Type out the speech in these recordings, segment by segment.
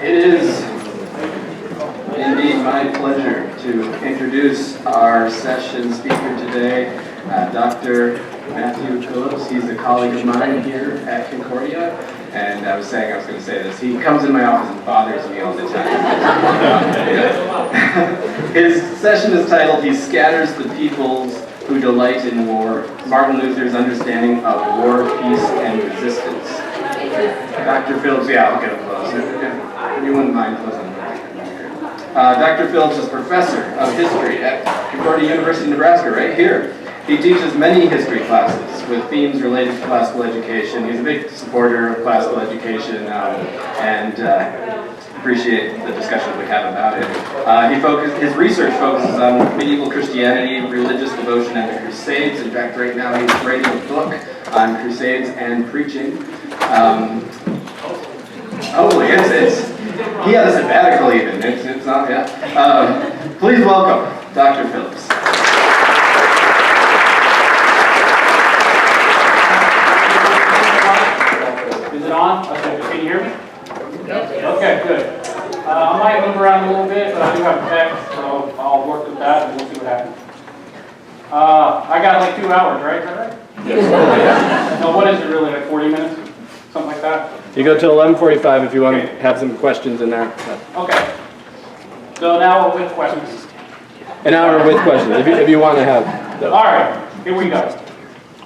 It is indeed my pleasure to introduce our session speaker today, Dr. Matthew Phillips. He's a colleague of mine here at Concordia, and I was going to say this, he comes in my office and bothers me all the time. His session is titled, "He Scatters the Peoples Who Delight in War, Martin Luther's Understanding of War, Peace, and Resistance." Dr. Phillips, yeah, I'll get him close. If you wouldn't mind closing. Dr. Phillips is professor of history at Concordia University, Nebraska, right here. He teaches many history classes with themes related to classical education. He's a big supporter of classical education and appreciate the discussions we have about it. His research focuses on medieval Christianity, religious devotion, and the Crusades. In fact, right now he's writing a book on Crusades and preaching. Hopefully, he had a sabbatical even. It's not yet. Please welcome Dr. Phillips. Is it on? Okay, can you hear me? Okay, good. I might move around a little bit, but I do have a text, so I'll work with that and we'll see what happens. I got like 2 hours, right? Is that right? Yes. No, what is it really, like 40 minutes? Something like that? You go till 11:45 if you want to have some questions in there. Okay. So now we're with questions. An hour with questions, if you want to have those. All right, here we go.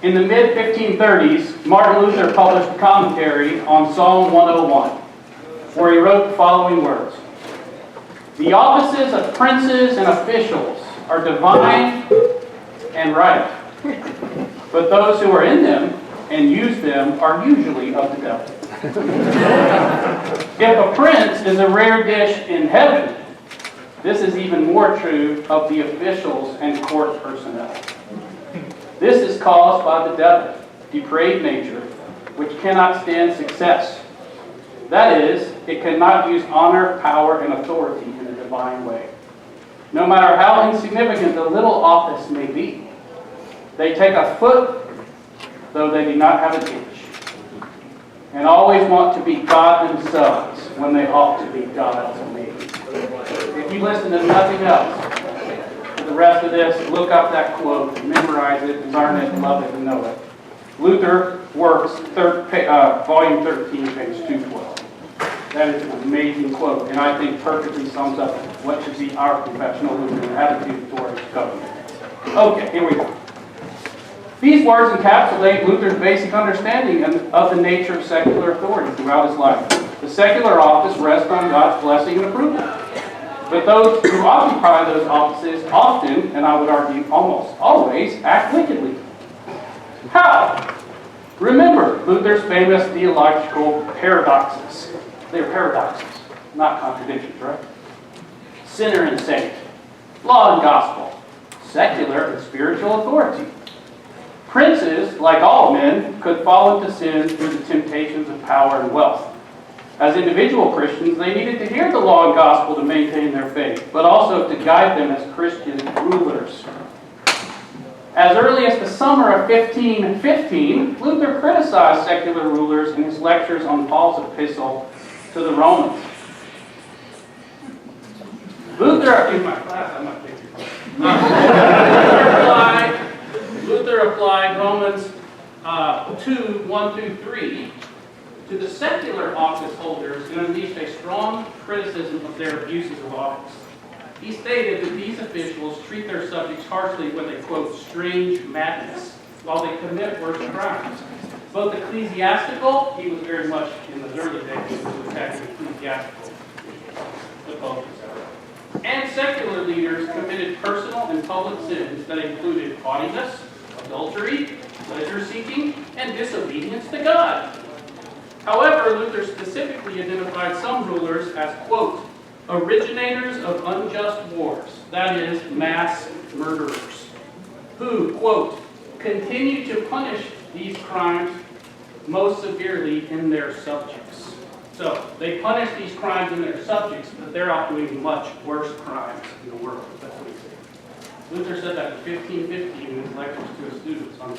In the mid-1530s, Martin Luther published a commentary on Psalm 101, where he wrote the following words. "The offices of princes and officials are divine and right, but those who are in them and use them are usually of the devil. If a prince is a rare dish in heaven, this is even more true of the officials and court personnel. This is caused by the devil, depraved nature, which cannot stand success. That is, it cannot use honor, power, and authority in a divine way. No matter how insignificant the little office may be, they take a foot, though they do not have an inch, and always want to be God themselves when they ought to be God to me." If you listen to nothing else, the rest of this, look up that quote, memorize it, learn it, love it, and know it. Luther Works, volume 13, page 212. That is an amazing quote, and I think perfectly sums up what should be our confessional Lutheran attitude towards government. Okay, here we go. These words encapsulate Luther's basic understanding of the nature of secular authority throughout his life. The secular office rests on God's blessing and approval. But those who occupy those offices often, and I would argue almost always, act wickedly. How? Remember Luther's famous theological paradoxes. They're paradoxes, not contradictions, right? Sinner and saint, law and gospel, secular and spiritual authority. Princes, like all men, could fall into sin through the temptations of power and wealth. As individual Christians, they needed to hear the law and gospel to maintain their faith, but also to guide them as Christian rulers. As early as the summer of 1515, Luther criticized secular rulers in his lectures on Paul's epistle to the Romans. Luther applied Romans 2:1-3 to the secular office holders and unleashed a strong criticism of their abuses of office. He stated that these officials treat their subjects harshly with a, quote, strange madness while they commit worse crimes. Both ecclesiastical, he was very much in the early days, he was attacking ecclesiastical, the Pope, and secular leaders committed personal and public sins that included haughtiness, adultery, pleasure-seeking, and disobedience to God. However, Luther specifically identified some rulers as, quote, originators of unjust wars, that is, mass murderers, who, quote, continue to punish these crimes most severely in their subjects. So, they punish these crimes in their subjects, but they're out doing much worse crimes in the world. That's what he said. Luther said that in 1515 in his lectures to his students on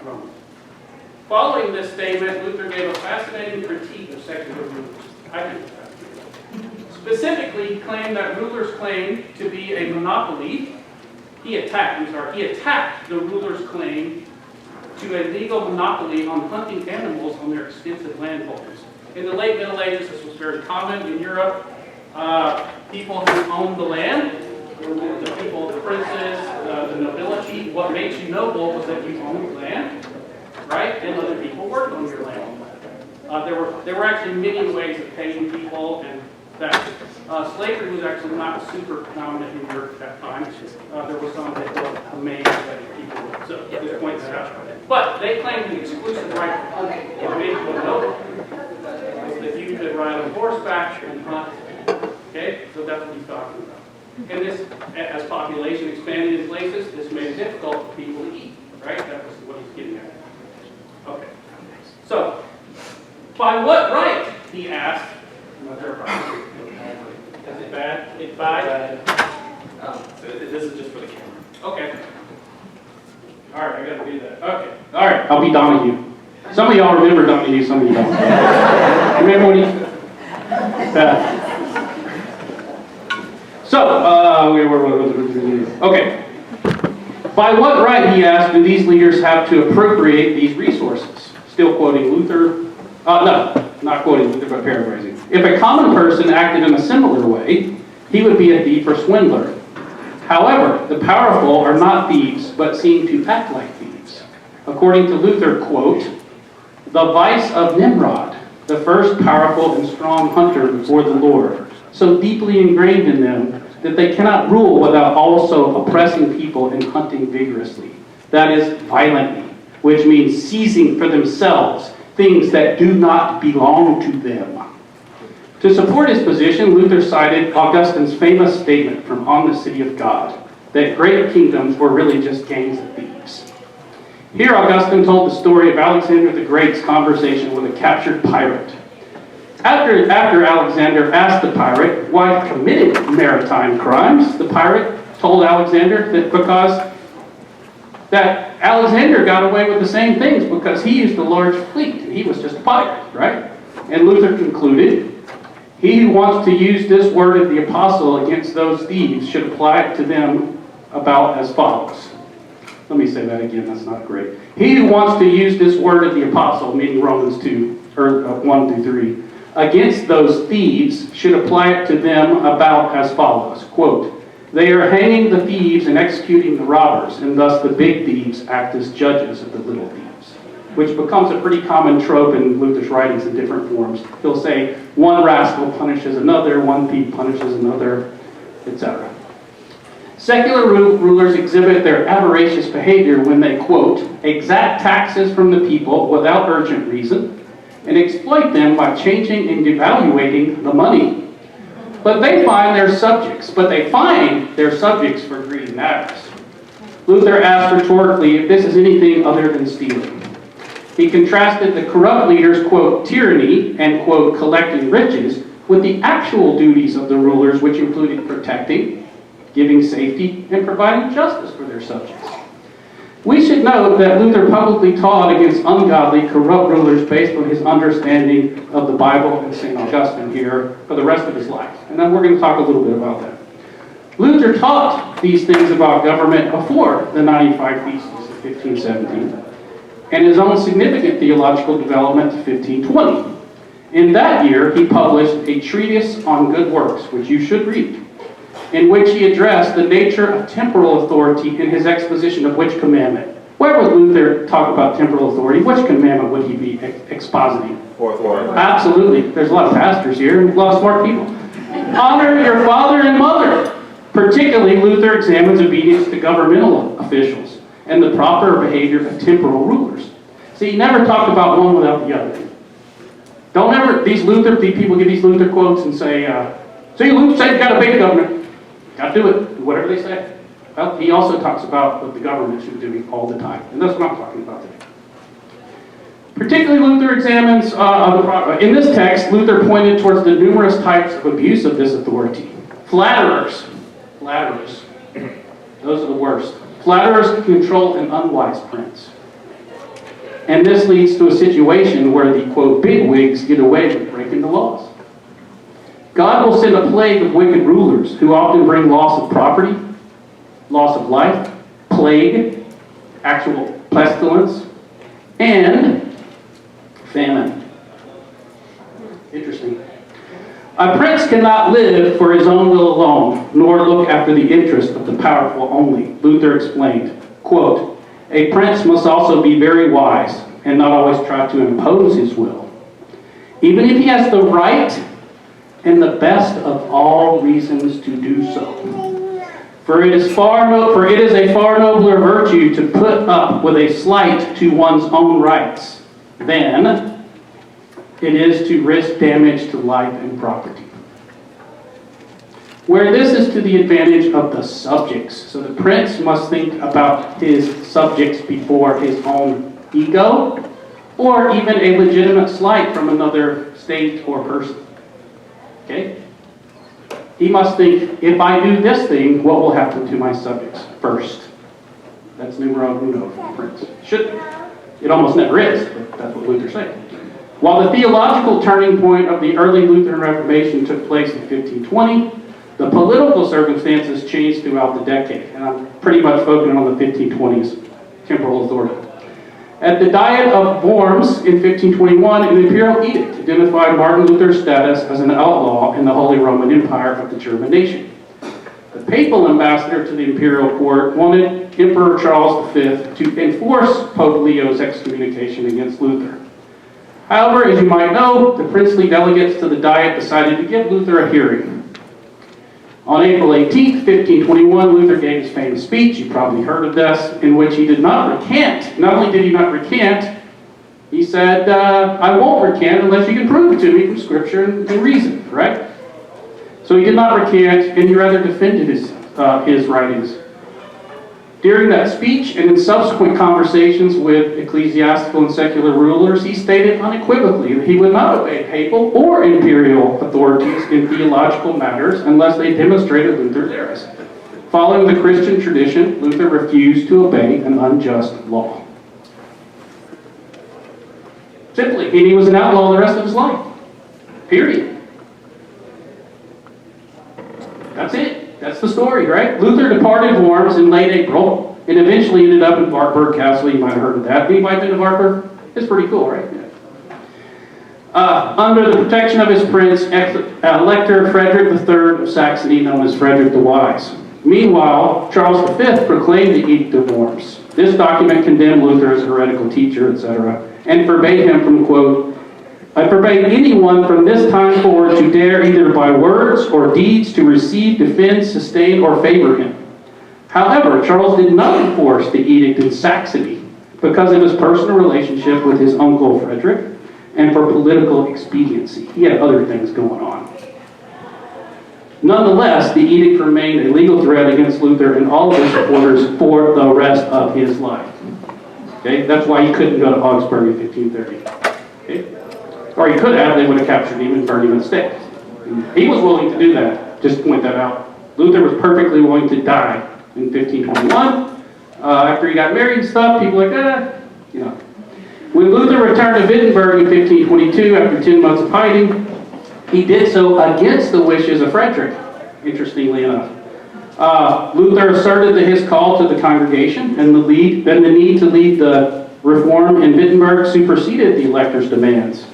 Romans. Following this statement, Luther gave a fascinating critique of secular rulers. I think it's fascinating. specifically claimed that rulers claimed to be a monopoly. He attacked the rulers' claim to a legal monopoly on hunting animals on their extensive landholdings. In the late Middle Ages, this was very common in Europe. People who owned the land, the people, the princes, the nobility, what made you noble was that you owned land, right? And other people worked on your land. There were actually many ways of paying people, and that slavery was actually not super prominent in Europe at that time. There was some that were amazed that people would. So just point that out. But they claimed the exclusive right to hunt and make people noble. That you could ride on horseback and hunt. Okay, so that's what he's talking about. And this, as population expanded in places, this made it difficult for people to eat. Right? That was what he's getting at. Okay. So, by what right, he asked. Is it bad? It's bad? This is just for the camera. Okay. All right, I gotta do that. Okay. All right, I'll be Donahue. Some of y'all remember Donahue, some of you don't. Remember when he... okay. By what right, he asked, do these leaders have to appropriate these resources? Still quoting Luther. No, not quoting Luther, but paraphrasing. If a common person acted in a similar way, he would be a thief or swindler. However, the powerful are not thieves, but seem to act like thieves. According to Luther, quote, the vice of Nimrod, the first powerful and strong hunter before the Lord, so deeply ingrained in them that they cannot rule without also oppressing people and hunting vigorously. That is, violently, which means seizing for themselves things that do not belong to them. To support his position, Luther cited Augustine's famous statement from On the City of God, that great kingdoms were really just gangs of thieves. Here Augustine told the story of Alexander the Great's conversation with a captured pirate. After Alexander asked the pirate why he committed maritime crimes, the pirate told Alexander that Alexander got away with the same things because he used a large fleet and he was just a pirate, right? And Luther concluded, he who wants to use this word of the apostle against those thieves should apply it to them about as follows. Let me say that again, that's not great. He who wants to use this word of the apostle, meaning Romans 2, or 1 through 3, against those thieves should apply it to them about as follows. Quote, they are hanging the thieves and executing the robbers, and thus the big thieves act as judges of the little thieves. Which becomes a pretty common trope in Luther's writings in different forms. He'll say, one rascal punishes another, one thief punishes another, etc. Secular rulers exhibit their avaricious behavior when they, quote, exact taxes from the people without urgent reason, and exploit them by changing and devaluating the money. But they find their subjects for greed and avarice. Luther asked rhetorically if this is anything other than stealing. He contrasted the corrupt leaders' quote, tyranny and quote, collecting riches with the actual duties of the rulers, which included protecting, giving safety, and providing justice for their subjects. We should note that Luther publicly taught against ungodly, corrupt rulers based on his understanding of the Bible and St. Augustine here for the rest of his life. And then we're going to talk a little bit about that. Luther taught these things about government before the 95 Theses of 1517, and his own significant theological development to 1520. In that year, he published a treatise on good works, which you should read, in which he addressed the nature of temporal authority in his exposition of which commandment. Where would Luther talk about temporal authority? Which commandment would he be expositing? Fourth one. Absolutely. There's a lot of pastors here and a lot of smart people. Honor your father and mother. Particularly, Luther examines obedience to governmental officials and the proper behavior of temporal rulers. See, he never talked about one without the other. Don't ever, these people give these Luther quotes and say, see, Luther said you got to obey the government. Got to do it, whatever they say. Well, he also talks about what the government should do all the time. And that's what I'm talking about today. Particularly, Luther examines, in this text, Luther pointed towards the numerous types of abuse of this authority. Flatterers. Those are the worst. Flatterers control an unwise prince. And this leads to a situation where the, quote, bigwigs get away with breaking the laws. God will send a plague of wicked rulers who often bring loss of property, loss of life, plague, actual pestilence, and famine. Interesting. A prince cannot live for his own will alone, nor look after the interest of the powerful only. Luther explained, quote, a prince must also be very wise and not always try to impose his will, even if he has the right and the best of all reasons to do so. For it is a far nobler virtue to put up with a slight to one's own rights than it is to risk damage to life and property. Where this is to the advantage of the subjects. So the prince must think about his subjects before his own ego, or even a legitimate slight from another state or person. Okay? He must think, if I do this thing, what will happen to my subjects first? That's numero uno for the prince. Should be. It almost never is, but that's what Luther's saying. While the theological turning point of the early Lutheran Reformation took place in 1520, the political circumstances changed throughout the decade, and I'm pretty much focusing on the 1520s temporal authority. At the Diet of Worms in 1521, an imperial edict identified Martin Luther's status as an outlaw in the Holy Roman Empire of the German nation. The papal ambassador to the imperial court wanted Emperor Charles V to enforce Pope Leo's excommunication against Luther. However, as you might know, the princely delegates to the Diet decided to give Luther a hearing. On April 18, 1521, Luther gave his famous speech, you probably heard of this, in which he did not recant. Not only did he not recant, he said, I won't recant unless you can prove it to me from Scripture and reason, right? So he did not recant, and he rather defended his writings. During that speech and in subsequent conversations with ecclesiastical and secular rulers, he stated unequivocally that he would not obey papal or imperial authorities in theological matters unless they demonstrated Luther's errors. Following the Christian tradition, Luther refused to obey an unjust law. Simply, and he was an outlaw the rest of his life. Period. That's it. That's the story, right? Luther departed Worms in late April and eventually ended up in Wartburg Castle. You might have heard of that. Anybody been to Wartburg? It's pretty cool, right? Under the protection of his prince, Elector Frederick III of Saxony, known as Frederick the Wise. Meanwhile, Charles V proclaimed the Edict of Worms. This document condemned Luther as a heretical teacher, etc., and forbade him from, quote, I forbade anyone from this time forward to dare either by words or deeds to receive, defend, sustain, or favor him. However, Charles did not enforce the edict in Saxony because of his personal relationship with his uncle Frederick and for political expediency. He had other things going on. Nonetheless, the edict remained a legal threat against Luther and all of his supporters for the rest of his life. Okay? That's why he couldn't go to Augsburg in 1530. Okay? Or he could have, they would have captured him and burned him at the stake. He was willing to do that, just to point that out. Luther was perfectly willing to die in 1521. After he got married and stuff, people were like, you know. When Luther returned to Wittenberg in 1522, after 10 months of hiding, he did so against the wishes of Frederick, interestingly enough. Luther asserted that his call to the congregation and the need to lead the reform in Wittenberg superseded the elector's demands.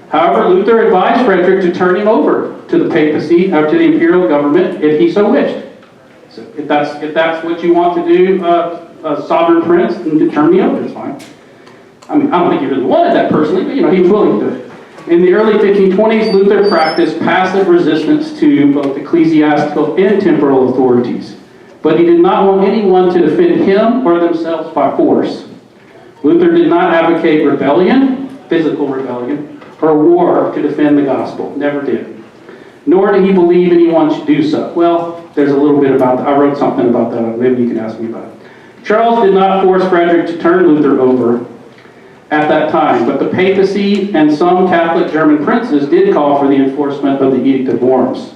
However, Luther advised Frederick to turn him over to the papacy, or to the imperial government, if he so wished. So if that's what you want to do, a sovereign prince, then to turn me over, it's fine. I mean, I don't think he really wanted that personally, but he was willing to do it. In the early 1520s, Luther practiced passive resistance to both ecclesiastical and temporal authorities, but he did not want anyone to defend him or themselves by force. Luther did not advocate rebellion, physical rebellion, or war to defend the gospel. Never did. Nor did he believe anyone should do so. Well, there's a little bit about that. I wrote something about that. Maybe you can ask me about it. Charles did not force Frederick to turn Luther over at that time, but the papacy and some Catholic German princes did call for the enforcement of the Edict of Worms.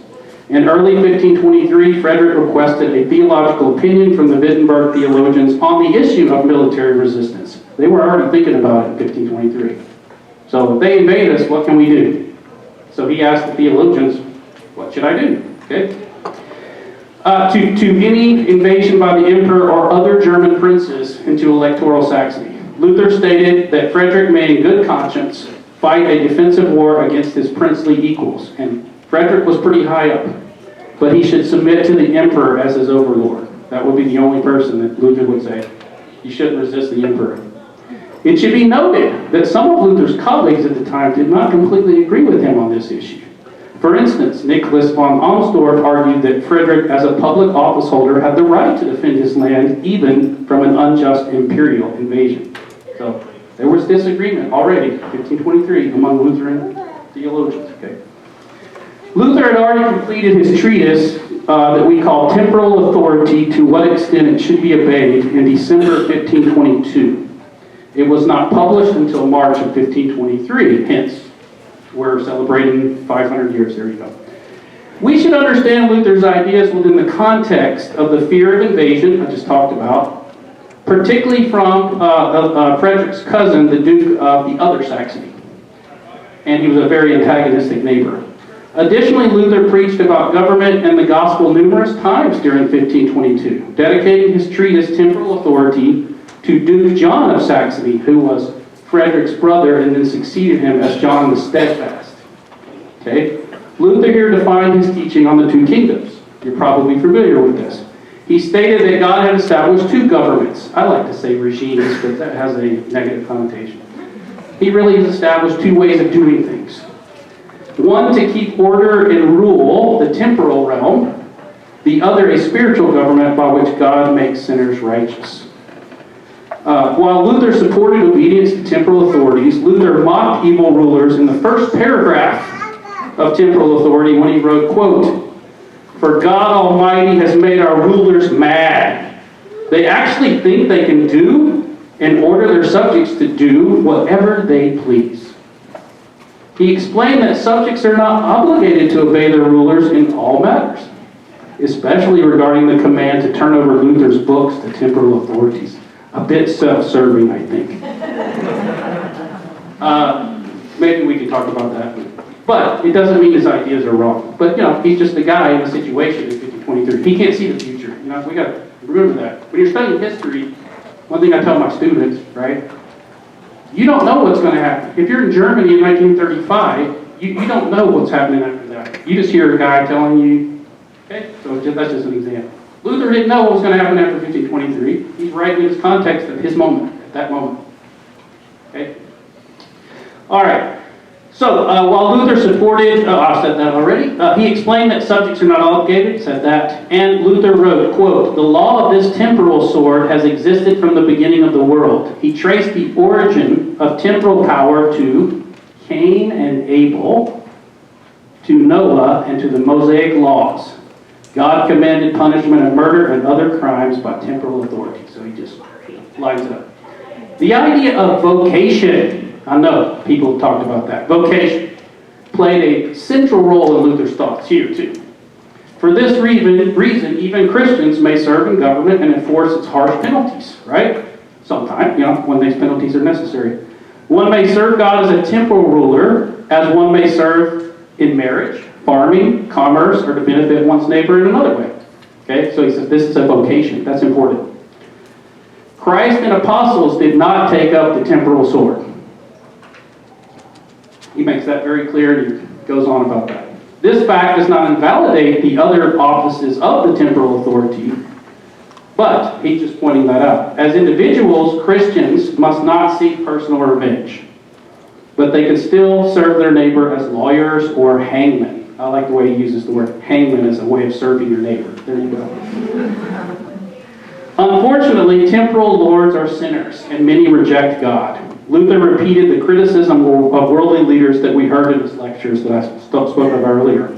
In early 1523, Frederick requested a theological opinion from the Wittenberg theologians on the issue of military resistance. They were already thinking about it in 1523. So if they invade us, what can we do? So he asked the theologians, What should I do? Okay. To any invasion by the emperor or other German princes into electoral Saxony. Luther stated that Frederick may in good conscience fight a defensive war against his princely equals. And Frederick was pretty high up, but he should submit to the emperor as his overlord. That would be the only person that Luther would say. You shouldn't resist the emperor. It should be noted that some of Luther's colleagues at the time did not completely agree with him on this issue. For instance, Nicholas von Amsdorf argued that Frederick, as a public office holder, had the right to defend his land even from an unjust imperial invasion. So there was disagreement already, 1523, among Lutheran theologians. Okay. Luther had already completed his treatise that we call Temporal Authority, to what extent it should be obeyed, in December 1522. It was not published until March of 1523, hence we're celebrating 500 years. There you go. We should understand Luther's ideas within the context of the fear of invasion I just talked about, particularly from Frederick's cousin, the Duke of the other Saxony. And he was a very antagonistic neighbor. Additionally, Luther preached about government and the gospel numerous times during 1522, dedicating his treatise Temporal Authority to Duke John of Saxony, who was Frederick's brother and then succeeded him as John the Steadfast. Okay? Luther here defined his teaching on the two kingdoms. You're probably familiar with this. He stated that God had established two governments. I like to say regimes, but that has a negative connotation. He really has established two ways of doing things. One to keep order and rule the temporal realm, the other a spiritual government by which God makes sinners righteous. While Luther supported obedience to temporal authorities, Luther mocked evil rulers in the first paragraph of Temporal Authority when he wrote, quote, "For God Almighty has made our rulers mad. They actually think they can do and order their subjects to do whatever they please." He explained that subjects are not obligated to obey their rulers in all matters, especially regarding the command to turn over Luther's books to temporal authorities. A bit self-serving, I think. Maybe we can talk about that. But it doesn't mean his ideas are wrong. But, he's just a guy in a situation in 1523. He can't see the future. We got to remember that. When you're studying history, one thing I tell my students, right? You don't know what's going to happen. If you're in Germany in 1935, you don't know what's happening after that. You just hear a guy telling you, okay? So that's just an example. Luther didn't know what was going to happen after 1523. He's writing in his context of his moment, at that moment. Okay? All right. So, while Luther supported, I've said that already, he explained that subjects are not obligated, said that, and Luther wrote, quote, "The law of this temporal sword has existed from the beginning of the world." He traced the origin of temporal power to Cain and Abel, to Noah, and to the Mosaic laws. God commanded punishment of murder and other crimes by temporal authority. So he just lines it up. The idea of vocation, I know people have talked about that. Vocation played a central role in Luther's thoughts here too. For this reason, even Christians may serve in government and enforce its harsh penalties, right? Sometimes, when these penalties are necessary. One may serve God as a temporal ruler, as one may serve in marriage, farming, commerce, or to benefit one's neighbor in another way. Okay, so he says this is a vocation. That's important. Christ and apostles did not take up the temporal sword. He makes that very clear, and he goes on about that. This fact does not invalidate the other offices of the temporal authority, but he's just pointing that out. As individuals, Christians must not seek personal revenge, but they can still serve their neighbor as lawyers or hangmen. I like the way he uses the word hangman as a way of serving your neighbor. There you go. Unfortunately, temporal lords are sinners, and many reject God. Luther repeated the criticism of worldly leaders that we heard in his lectures that I spoke of earlier.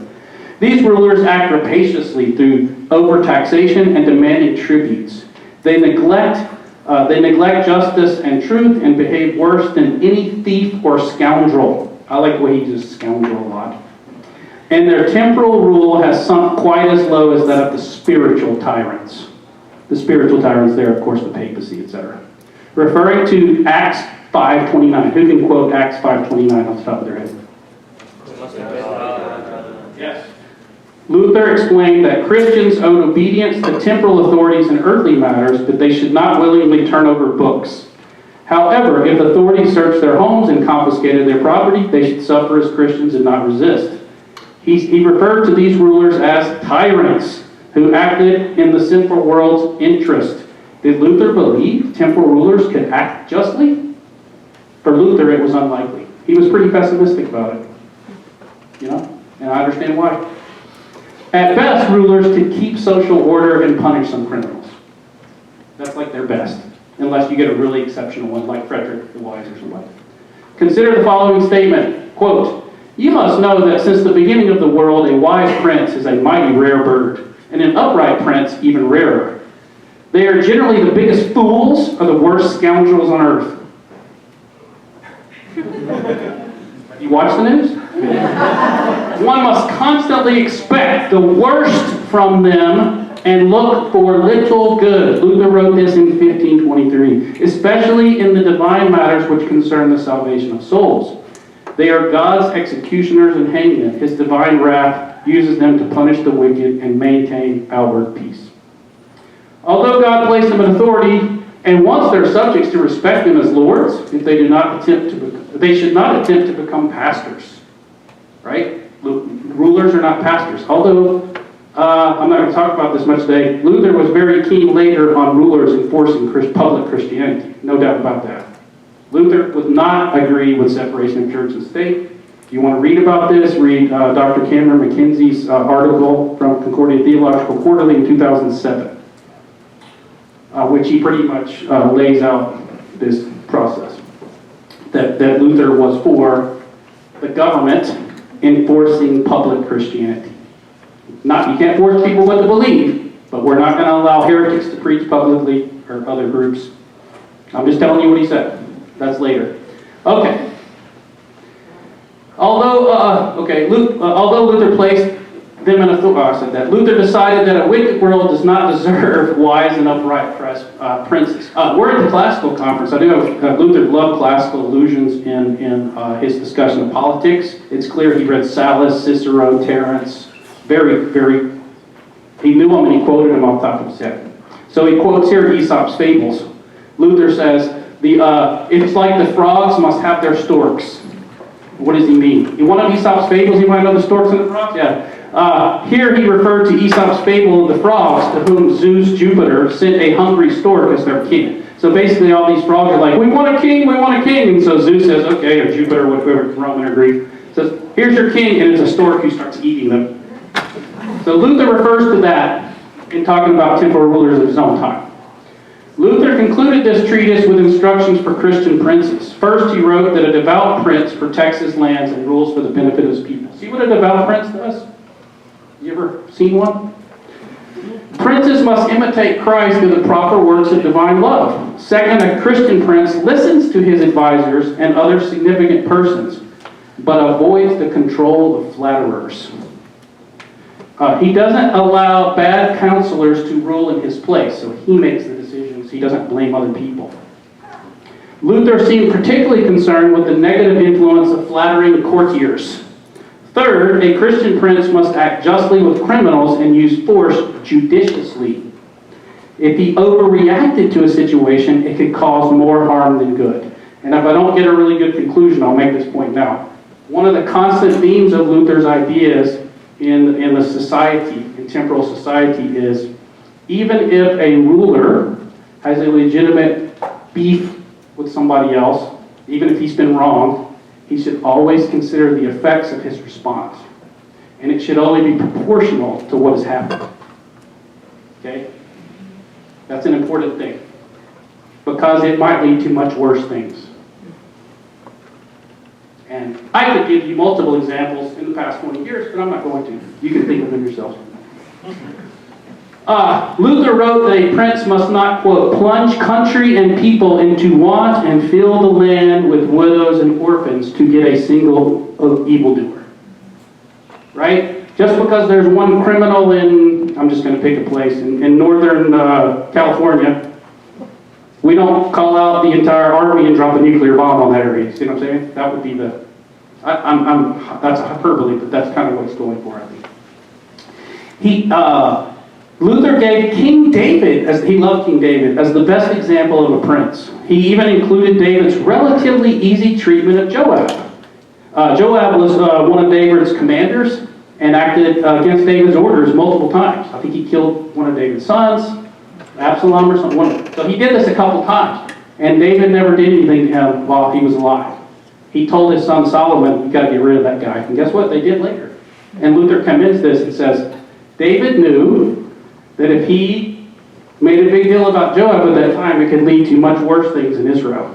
These rulers act rapaciously through overtaxation and demanding tributes. They neglect justice and truth and behave worse than any thief or scoundrel. I like the way he uses scoundrel a lot. And their temporal rule has sunk quite as low as that of the spiritual tyrants. The spiritual tyrants there, of course, the papacy, etc. Referring to Acts 5:29. Who can quote Acts 5:29 off the top of their head? Yes. Luther explained that Christians owed obedience to temporal authorities in earthly matters, but they should not willingly turn over books. However, if authorities searched their homes and confiscated their property, they should suffer as Christians and not resist. He referred to these rulers as tyrants who acted in the sinful world's interest. Did Luther believe temporal rulers could act justly? For Luther, it was unlikely. He was pretty pessimistic about it. And I understand why. At best, rulers could keep social order and punish some criminals. That's like their best, unless you get a really exceptional one like Frederick the Wise or somebody. Consider the following statement, quote, "You must know that since the beginning of the world, a wise prince is a mighty rare bird, and an upright prince even rarer. They are generally the biggest fools or the worst scoundrels on earth." You watch the news? "One must constantly expect the worst from them and look for little good." Luther wrote this in 1523, especially in the divine matters which concern the salvation of souls. They are God's executioners and hangmen. His divine wrath uses them to punish the wicked and maintain outward peace. Although God placed them in authority and wants their subjects to respect them as lords, if they they should not attempt to become pastors. Right? Rulers are not pastors. Although, I'm not going to talk about this much today, Luther was very keen later on rulers enforcing public Christianity. No doubt about that. Luther would not agree with separation of church and state. If you want to read about this, read Dr. Cameron McKenzie's article from Concordia Theological Quarterly in 2007, which he pretty much lays out this process. That Luther was for the government enforcing public Christianity. You can't force people what to believe, but we're not going to allow heretics to preach publicly or other groups. I'm just telling you what he said. That's later. Okay. Although Luther placed them in Luther decided that a wicked world does not deserve wise and upright princes. We're at the classical conference. I do know Luther loved classical allusions in his discussion of politics. It's clear he read Sallust, Cicero, Terence. He knew them and he quoted them off the top of his head. So he quotes here Aesop's fables. Luther says, it's like the frogs must have their storks. What does he mean? In one of Aesop's fables, you might know the storks and the frogs? Yeah. Here he referred to Aesop's fable of the frogs, to whom Zeus, Jupiter, sent a hungry stork as their king. So basically all these frogs are like, we want a king, we want a king. And so Zeus says, okay, or Jupiter, whatever, Roman or Greek, says, here's your king, and it's a stork who starts eating them. So Luther refers to that in talking about temporal rulers of his own time. Luther concluded this treatise with instructions for Christian princes. First, he wrote that a devout prince protects his lands and rules for the benefit of his people. See what a devout prince does? You ever seen one? Princes must imitate Christ in the proper works of divine love. Second, a Christian prince listens to his advisors and other significant persons, but avoids the control of flatterers. He doesn't allow bad counselors to rule in his place, so he makes the decisions. He doesn't blame other people. Luther seemed particularly concerned with the negative influence of flattering courtiers. Third, a Christian prince must act justly with criminals and use force judiciously. If he overreacted to a situation, it could cause more harm than good. And if I don't get a really good conclusion, I'll make this point now. One of the constant themes of Luther's ideas in the society, in temporal society, is even if a ruler has a legitimate beef with somebody else, even if he's been wronged, he should always consider the effects of his response. And it should only be proportional to what has happened. Okay? That's an important thing. Because it might lead to much worse things. And I could give you multiple examples in the past 20 years, but I'm not going to. You can think of them yourselves. Luther wrote that a prince must not, quote, plunge country and people into want and fill the land with widows and orphans to get a single evildoer. Right? Just because there's one criminal in, I'm just going to pick a place, in northern California, we don't call out the entire army and drop a nuclear bomb on that area. See what I'm saying? That would be the, that's a hyperbole, but that's kind of what it's going for, I think. Luther gave King David, as he loved King David, as the best example of a prince. He even included David's relatively easy treatment of Joab. Joab was one of David's commanders and acted against David's orders multiple times. I think he killed one of David's sons, Absalom or something. So he did this a couple times, and David never did anything to him while he was alive. He told his son Solomon, "You got to get rid of that guy." And guess what? They did later. And Luther commends this and says, David knew that if he made a big deal about Joab at that time, it could lead to much worse things in Israel.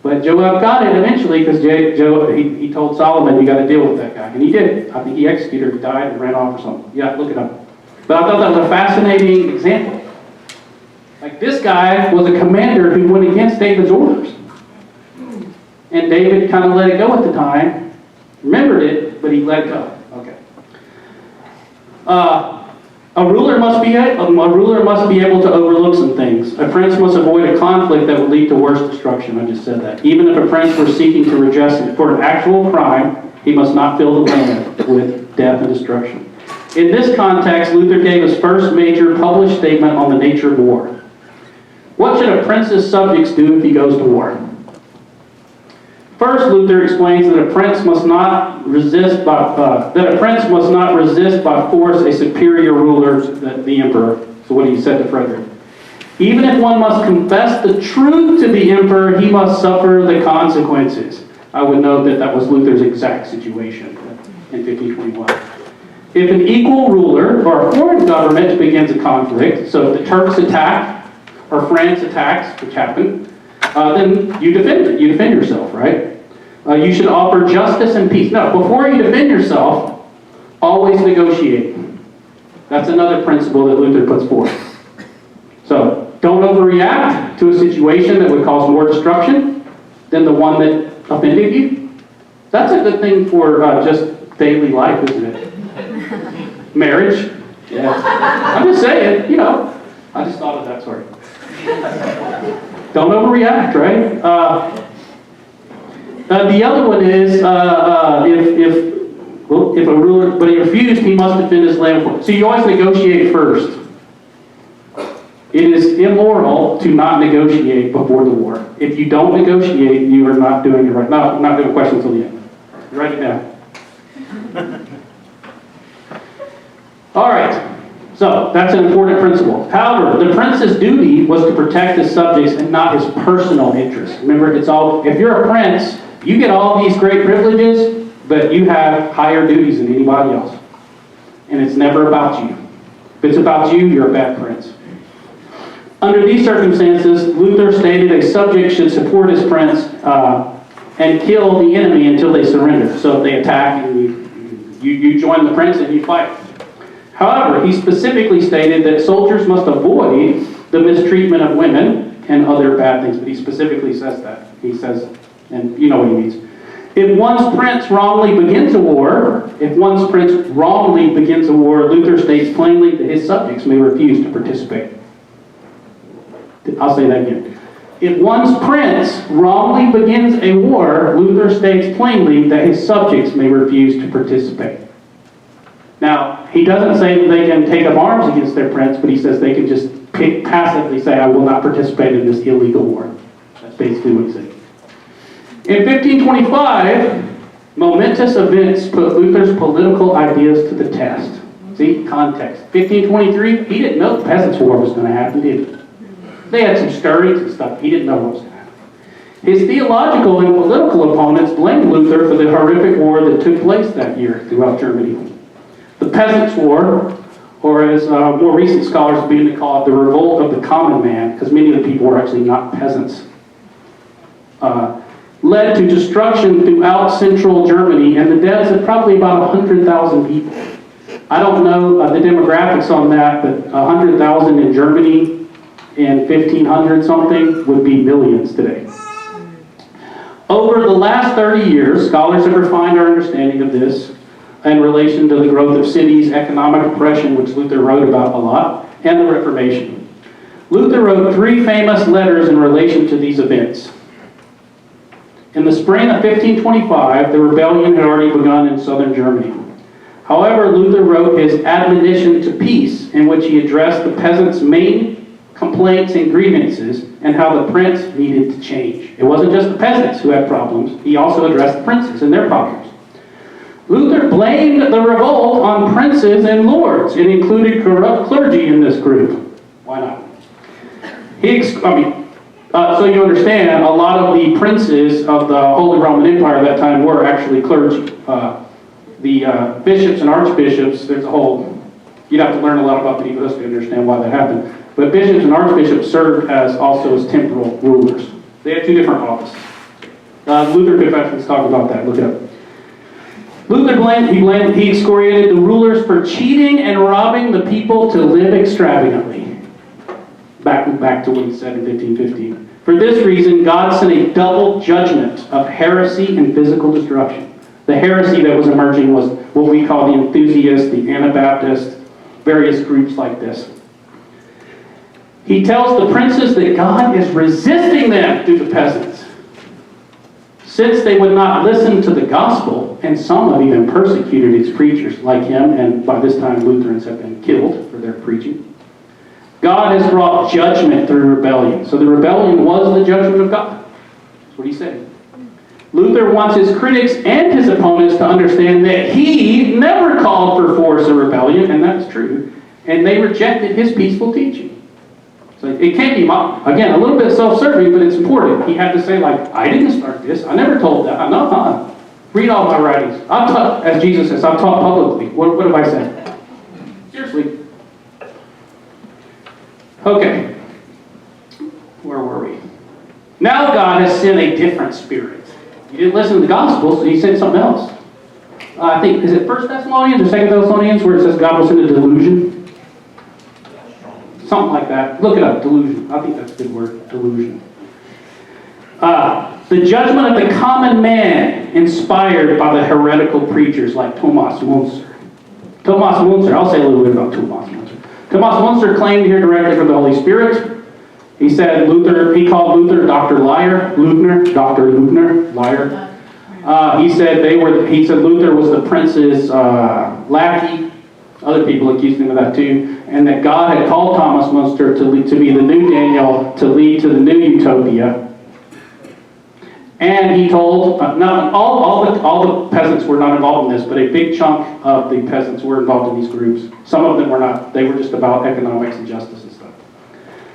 But Joab got it eventually because he told Solomon, "You got to deal with that guy." And he did. I think he executed or died and ran off or something. Yeah, look it up. But I thought that was a fascinating example. Like, this guy was a commander who went against David's orders. And David kind of let it go at the time, remembered it, but he let it go. Okay. A ruler must be able to overlook some things. A prince must avoid a conflict that would lead to worse destruction. I just said that. Even if a prince were seeking to redress it for an actual crime, he must not fill the land with death and destruction. In this context, Luther gave his first major published statement on the nature of war. What should a prince's subjects do if he goes to war? First, Luther explains that a prince must not resist by force a superior ruler, the emperor. So what he said to Frederick. Even if one must confess the truth to the emperor, he must suffer the consequences. I would note that that was Luther's exact situation in 1521. If an equal ruler or a foreign government begins a conflict, so if the Turks attack or France attacks, which happened, then you defend it. You defend yourself, right? You should offer justice and peace. No, before you defend yourself, always negotiate. That's another principle that Luther puts forth. So, don't overreact to a situation that would cause more destruction than the one that offended you. That's a good thing for just daily life, isn't it? Marriage. Yeah. I'm just saying, I just thought of that, sorry. Don't overreact, right? The other one is, if a ruler, but he refused, he must defend his land for it. So you always negotiate first. It is immoral to not negotiate before the war. If you don't negotiate, you are not doing it right. No, I'm not going to question until the end. Write it down. All right. So, that's an important principle. However, the prince's duty was to protect his subjects and not his personal interests. Remember, if you're a prince, you get all these great privileges, but you have higher duties than anybody else. And it's never about you. If it's about you, you're a bad prince. Under these circumstances, Luther stated a subject should support his prince and kill the enemy until they surrender. So if they attack and you join the prince and you fight. However, he specifically stated that soldiers must avoid the mistreatment of women and other bad things, but he specifically says that. He says, and you know what he means. If one's prince wrongly begins a war, Luther states plainly that his subjects may refuse to participate. I'll say that again. If one's prince wrongly begins a war, Luther states plainly that his subjects may refuse to participate. Now, he doesn't say that they can take up arms against their prince, but he says they can just passively say, "I will not participate in this illegal war." That's basically what he's saying. In 1525, momentous events put Luther's political ideas to the test. See, context. 1523, he didn't know the Peasants' War was going to happen, did he? They had some stirrings and stuff. He didn't know what was going to happen. His theological and political opponents blamed Luther for the horrific war that took place that year throughout Germany. The Peasants' War, or as more recent scholars begin to call it, the revolt of the common man, because many of the people were actually not peasants, led to destruction throughout central Germany and the deaths of probably about 100,000 people. I don't know the demographics on that, but 100,000 in Germany in 1500 something would be millions today. Over the last 30 years, scholars have refined our understanding of this in relation to the growth of cities, economic oppression, which Luther wrote about a lot, and the Reformation. Luther wrote 3 famous letters in relation to these events. In the spring of 1525, the rebellion had already begun in southern Germany. However, Luther wrote his Admonition to Peace, in which he addressed the peasants' main complaints and grievances and how the prince needed to change. It wasn't just the peasants who had problems, he also addressed the princes and their problems. Luther blamed the revolt on princes and lords and included corrupt clergy in this group. Why not? So you understand, a lot of the princes of the Holy Roman Empire at that time were actually clergy. The bishops and archbishops, there's a whole, you'd have to learn a lot about medieval history to understand why that happened. But bishops and archbishops served also as temporal rulers. They had two different offices. Luther Confessions talk about that, look it up. Luther he excoriated the rulers for cheating and robbing the people to live extravagantly. Back to what he said in 1515. For this reason, God sent a double judgment of heresy and physical destruction. The heresy that was emerging was what we call the enthusiast, the Anabaptist, various groups like this. He tells the princes that God is resisting them through the peasants. Since they would not listen to the gospel, and some have even persecuted its preachers like him, and by this time Lutherans have been killed for their preaching. God has brought judgment through rebellion. So the rebellion was the judgment of God. That's what he said. Luther wants his critics and his opponents to understand that he never called for force or rebellion, and that's true, and they rejected his peaceful teaching. So it can't be, again, a little bit self-serving, but it's important. He had to say, like, I didn't start this. I never told that. No. Read all my writings. I've taught, as Jesus says, I've taught publicly. What have I said? Seriously. Okay. Where were we? Now God has sent a different spirit. He didn't listen to the gospel, so he sent something else. I think, is it 1 Thessalonians or 2 Thessalonians where it says God will send a delusion? Something like that. Look it up, delusion. I think that's a good word, delusion. The judgment of the common man inspired by the heretical preachers like Thomas Munzer. I'll say a little bit about Thomas Munzer. Thomas Munzer claimed to hear directly from the Holy Spirit. He said he called Luther Dr. Dr. Luther, liar. He said Luther was the prince's lackey. Other people accused him of that too. And that God had called Thomas Munzer to be the new Daniel, to lead to the new utopia. And he told, not all the peasants were not involved in this, but a big chunk of the peasants were involved in these groups. Some of them were not. They were just about economics and justice and stuff.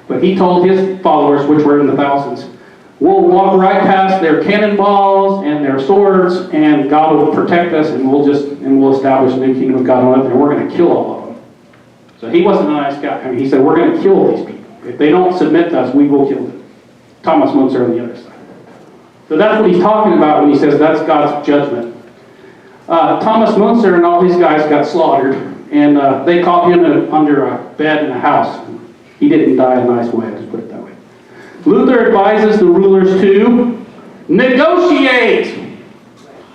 But he told his followers, which were in the thousands, we'll walk right past their cannonballs and their swords, and God will protect us, and we'll establish a new kingdom of God on earth, and we're going to kill all of them. So he wasn't a nice guy. He said, we're going to kill these people. If they don't submit to us, we will kill them. Thomas Munzer on the other side. So that's what he's talking about when he says that's God's judgment. Thomas Munzer and all these guys got slaughtered, and they caught him under a bed in a house. He didn't die a nice way, I'll just put it that way. Luther advises the rulers to negotiate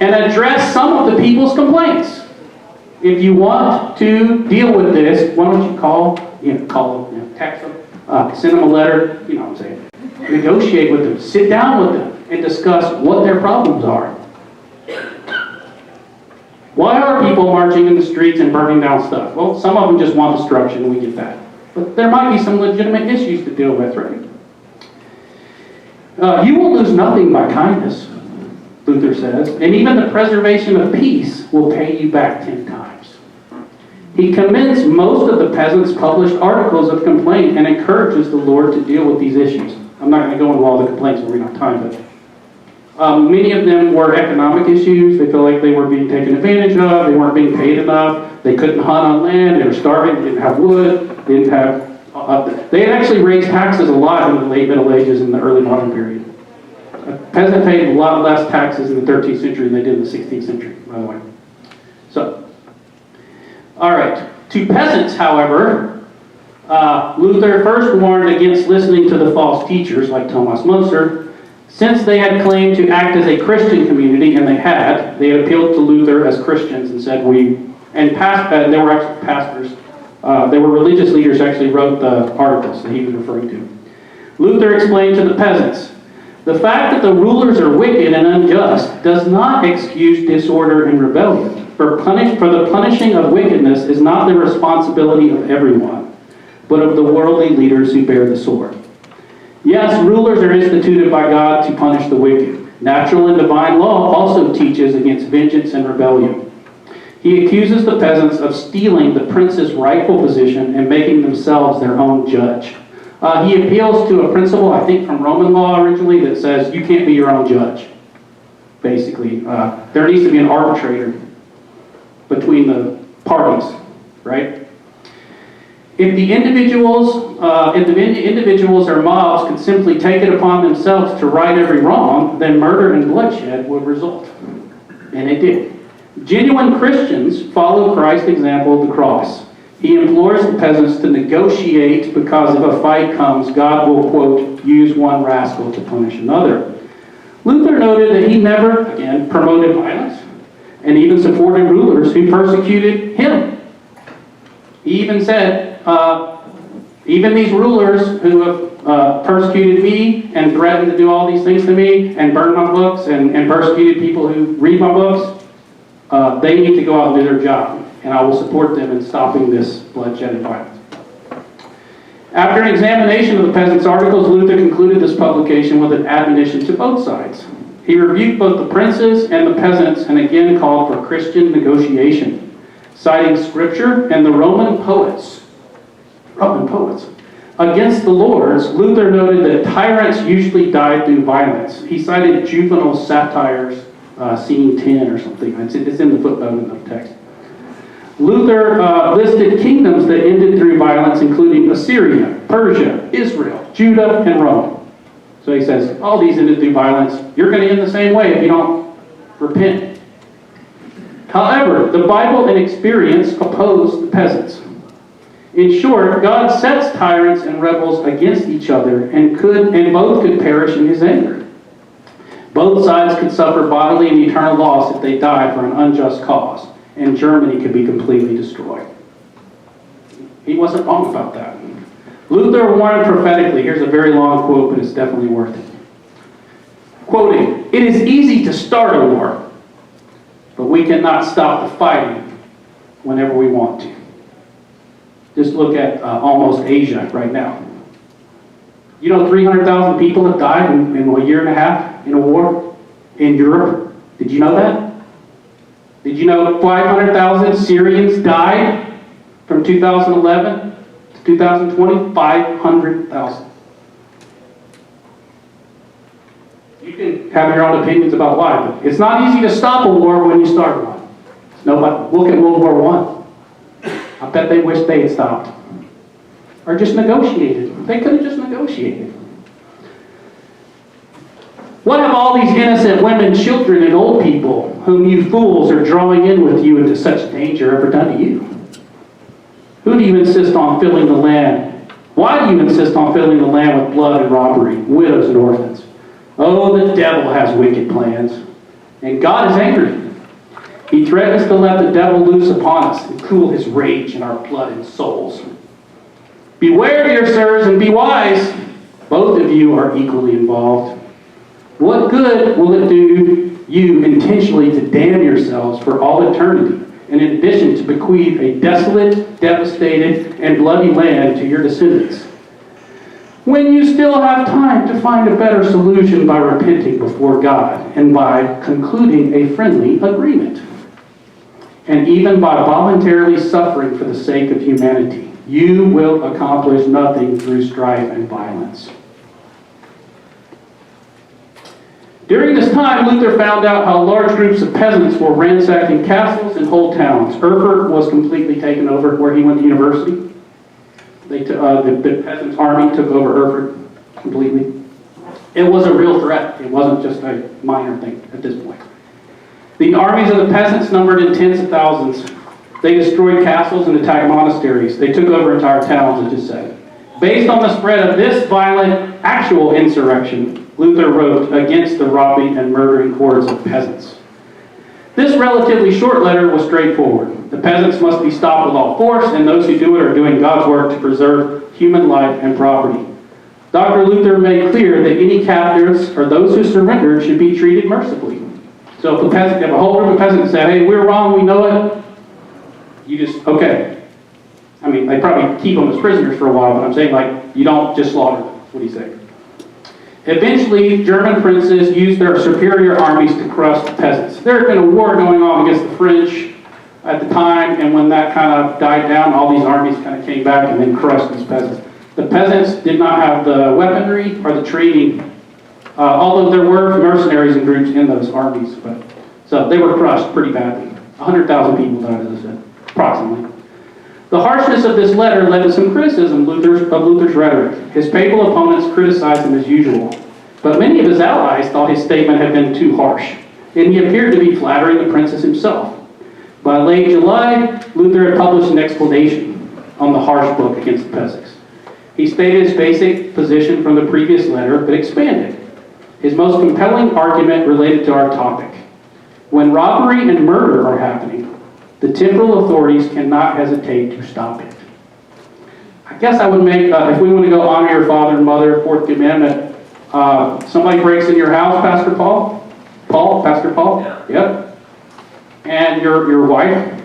and address some of the people's complaints. If you want to deal with this, why don't you text them, send them a letter, you know what I'm saying. Negotiate with them, sit down with them, and discuss what their problems are. Why are people marching in the streets and burning down stuff? Well, some of them just want destruction, we get that. But there might be some legitimate issues to deal with, right? You will lose nothing by kindness, Luther says, and even the preservation of peace will pay you back 10 times. He commends most of the peasants' published articles of complaint and encourages the Lord to deal with these issues. I'm not going to go into all the complaints, we don't have time, but many of them were economic issues. They feel like they were being taken advantage of, they weren't being paid enough, they couldn't hunt on land, they were starving, they didn't have wood, they didn't have... they had actually raised taxes a lot in the late Middle Ages and the early modern period. A peasant paid a lot less taxes in the 13th century than they did in the 16th century, by the way. So, all right. To peasants, however, Luther first warned against listening to the false teachers like Thomas Munzer. Since they had claimed to act as a Christian community, and they had appealed to Luther as Christians and said they were actually pastors. They were religious leaders who actually wrote the articles that he was referring to. Luther explained to the peasants, the fact that the rulers are wicked and unjust does not excuse disorder and rebellion. For the punishing of wickedness is not the responsibility of everyone, but of the worldly leaders who bear the sword. Yes, rulers are instituted by God to punish the wicked. Natural and divine law also teaches against vengeance and rebellion. He accuses the peasants of stealing the prince's rightful position and making themselves their own judge. He appeals to a principle, I think from Roman law originally, that says you can't be your own judge. Basically, there needs to be an arbitrator between the parties, right? If the individuals or mobs could simply take it upon themselves to right every wrong, then murder and bloodshed would result. And it did. Genuine Christians follow Christ's example of the cross. He implores the peasants to negotiate because if a fight comes, God will, quote, use one rascal to punish another. Luther noted that he never, again, promoted violence and even supported rulers who persecuted him. He even said, even these rulers who have persecuted me and threatened to do all these things to me and burn my books and persecuted people who read my books, they need to go out and do their job. And I will support them in stopping this bloodshed and violence. After an examination of the peasants' articles, Luther concluded this publication with an admonition to both sides. He rebuked both the princes and the peasants and again called for Christian negotiation, citing scripture and the Roman poets. Against the lords, Luther noted that tyrants usually died through violence. He cited juvenile satires, scene 10 or something. It's in the footnote in the text. Luther listed kingdoms that ended through violence, including Assyria, Persia, Israel, Judah, and Rome. So he says, all these ended through violence. You're going to end the same way if you don't repent. However, the Bible and experience oppose the peasants. In short, God sets tyrants and rebels against each other, and both could perish in his anger. Both sides could suffer bodily and eternal loss if they died for an unjust cause, and Germany could be completely destroyed. He wasn't wrong about that. Luther warned prophetically. Here's a very long quote, but it's definitely worth it. Quoting, "It is easy to start a war, but we cannot stop the fighting whenever we want to." Just look at almost Asia right now. You know 300,000 people have died in a year and a half in a war in Europe? Did you know that? Did you know 500,000 Syrians died from 2011 to 2020? 500,000. You can have your own opinions about why, but it's not easy to stop a war when you start one. Look at World War I. I bet they wish they had stopped. Or just negotiated. They could have just negotiated. What have all these innocent women, children, and old people, whom you fools are drawing in with you into such danger, ever done to you? Who do you insist on filling the land? Why do you insist on filling the land with blood and robbery, widows and orphans? Oh, the devil has wicked plans, and God is angry. He threatens to let the devil loose upon us and cool his rage in our blood and souls. Beware, dear sirs, and be wise. Both of you are equally involved. What good will it do you intentionally to damn yourselves for all eternity, and in addition to bequeath a desolate, devastated, and bloody land to your descendants, when you still have time to find a better solution by repenting before God and by concluding a friendly agreement? And even by voluntarily suffering for the sake of humanity, you will accomplish nothing through strife and violence. During this time, Luther found out how large groups of peasants were ransacking castles and whole towns. Erfurt was completely taken over where he went to university. The peasants' army took over Erfurt completely. It was a real threat. It wasn't just a minor thing at this point. The armies of the peasants numbered in tens of thousands. They destroyed castles and attacked monasteries. They took over entire towns, as just said. Based on the spread of this violent, actual insurrection, Luther wrote against the robbing and murdering hordes of peasants. This relatively short letter was straightforward. The peasants must be stopped with all force, and those who do it are doing God's work to preserve human life and property. Dr. Luther made clear that any captives or those who surrendered should be treated mercifully. So if you have a whole group of peasants that say, hey, we're wrong, we know it, you just, okay. I mean, they probably keep them as prisoners for a while, but I'm saying, like, you don't just slaughter them. That's what he's saying. Eventually, German princes used their superior armies to crush the peasants. There had been a war going on against the French at the time, and when that kind of died down, all these armies kind of came back and then crushed these peasants. The peasants did not have the weaponry or the training, although there were mercenaries and groups in those armies. But so they were crushed pretty badly. 100,000 people died, as I said, approximately. The harshness of this letter led to some criticism of Luther's rhetoric. His papal opponents criticized him as usual, but many of his allies thought his statement had been too harsh, and he appeared to be flattering the princes himself. By late July, Luther had published an explanation on the harsh book against the peasants. He stated his basic position from the previous letter, but expanded. His most compelling argument related to our topic. When robbery and murder are happening, the temporal authorities cannot hesitate to stop it. I guess I would make, if we want to go honor your father and mother, fourth commandment, somebody breaks in your house, Pastor Paul? Pastor Paul? Yeah. Yep. And your wife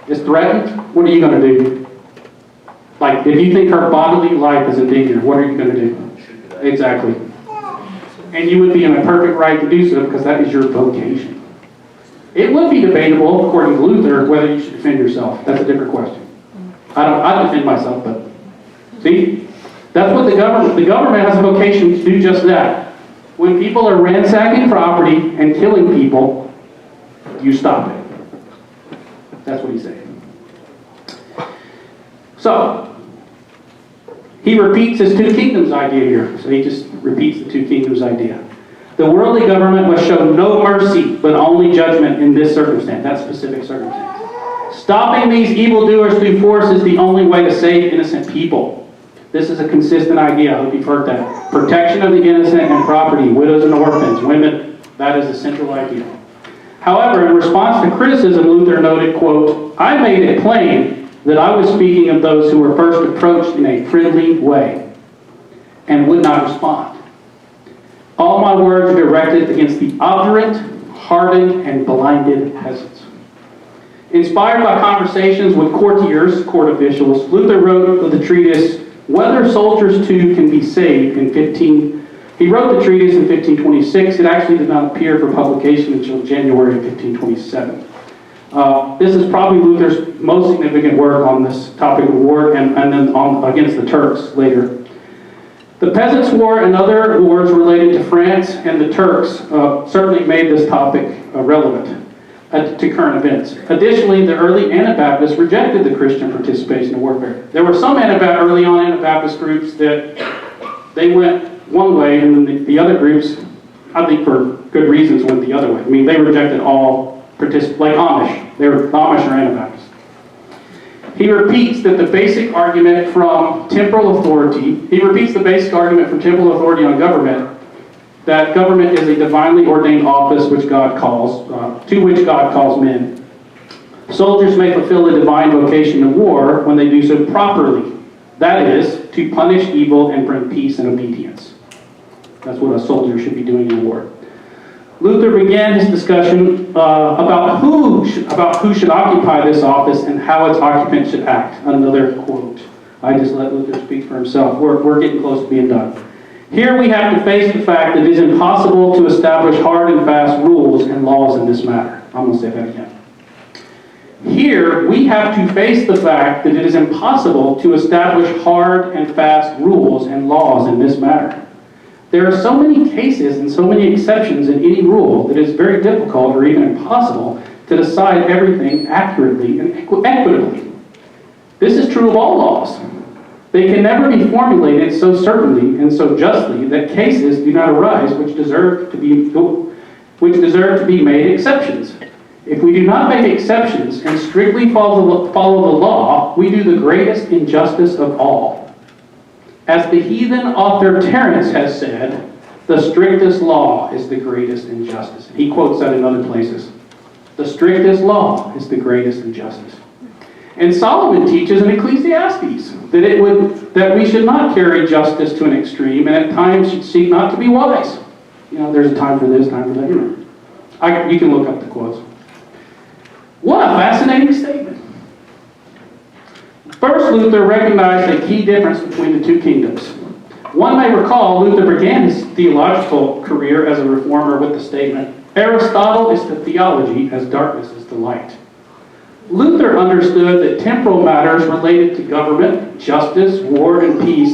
is threatened, what are you going to do? Like, if you think her bodily life is in danger, what are you going to do? Exactly. And you would be in a perfect right to do so because that is your vocation. It would be debatable, according to Luther, whether you should defend yourself. That's a different question. I defend myself, but see, that's what the government has a vocation to do just that. When people are ransacking property and killing people, you stop it. That's what he's saying. So, he repeats his two kingdoms idea here. So he just repeats the two kingdoms idea. The worldly government must show no mercy, but only judgment in this circumstance, that specific circumstance. Stopping these evildoers through force is the only way to save innocent people. This is a consistent idea. I hope you've heard that. Protection of the innocent and property, widows and orphans, women, that is the central idea. However, in response to criticism, Luther noted, quote, I made it plain that I was speaking of those who were first approached in a friendly way and would not respond. All my words are directed against the obdurate, hardened, and blinded peasants. Inspired by conversations with courtiers, court officials, Luther wrote the treatise, Whether Soldiers Too Can Be Saved He wrote the treatise in 1526. It actually did not appear for publication until January of 1527. This is probably Luther's most significant work on this topic of war and then against the Turks later. The Peasants' War and other wars related to France and the Turks certainly made this topic relevant to current events. Additionally, the early Anabaptists rejected the Christian participation in warfare. There were some early on Anabaptist groups that they went one way, and then the other groups, I think for good reasons, went the other way. I mean, they rejected all participants, like Amish. They were Amish or Anabaptists. He repeats the basic argument from temporal authority on government, that government is a divinely ordained office which God calls, to which God calls men. Soldiers may fulfill the divine vocation of war when they do so properly. That is, to punish evil and bring peace and obedience. That's what a soldier should be doing in war. Luther began his discussion about who should occupy this office and how its occupant should act. Another quote. I just let Luther speak for himself. We're getting close to being done. Here we have to face the fact that it is impossible to establish hard and fast rules and laws in this matter. I'm going to say that again. Here we have to face the fact that it is impossible to establish hard and fast rules and laws in this matter. There are so many cases and so many exceptions in any rule that it is very difficult or even impossible to decide everything accurately and equitably. This is true of all laws. They can never be formulated so certainly and so justly that cases do not arise which deserve to be made exceptions. If we do not make exceptions and strictly follow the law, we do the greatest injustice of all. As the heathen author Terence has said, the strictest law is the greatest injustice. He quotes that in other places. The strictest law is the greatest injustice. And Solomon teaches in Ecclesiastes that we should not carry justice to an extreme and at times should seek not to be wise. You know, there's a time for this, time for that. You can look up the quotes. What a fascinating statement. First, Luther recognized a key difference between the two kingdoms. One may recall Luther began his theological career as a reformer with the statement, Aristotle is to theology as darkness is to light. Luther understood that temporal matters related to government, justice, war, and peace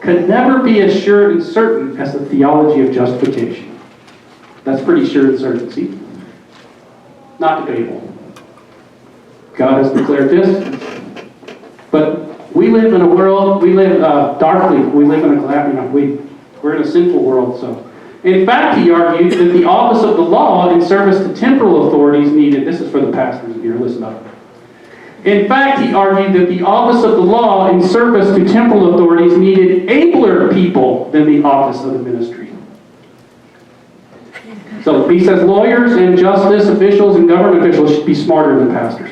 could never be as sure and certain as the theology of justification. That's pretty sure and certain, see? Not debatable. God has declared this. But we live in a world, we live darkly, we live in we're in a sinful world, so. In fact, he argued that the office of the law in service to temporal authorities needed, this is for the pastors here, listen up. In fact, he argued that the office of the law in service to temporal authorities needed abler people than the office of the ministry. So he says lawyers and justice officials and government officials should be smarter than pastors.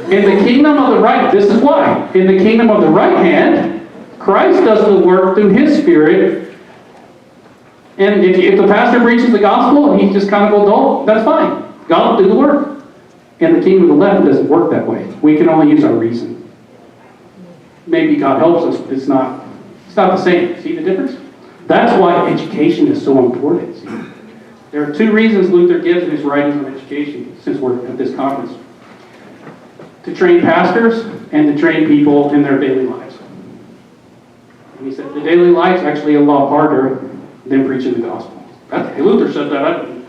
In the kingdom of the right, this is why. In the kingdom of the right hand, Christ does the work through his Spirit. And if the pastor preaches the gospel and he just kind of goes, oh, that's fine. God will do the work. In the kingdom of the left, it doesn't work that way. We can only use our reason. Maybe God helps us, but it's not the same. See the difference? That's why education is so important. See? There are two reasons Luther gives in his writings on education, since we're at this conference. To train pastors and to train people in their daily lives. And he said the daily life's actually a lot harder than preaching the gospel. Luther said that, I didn't.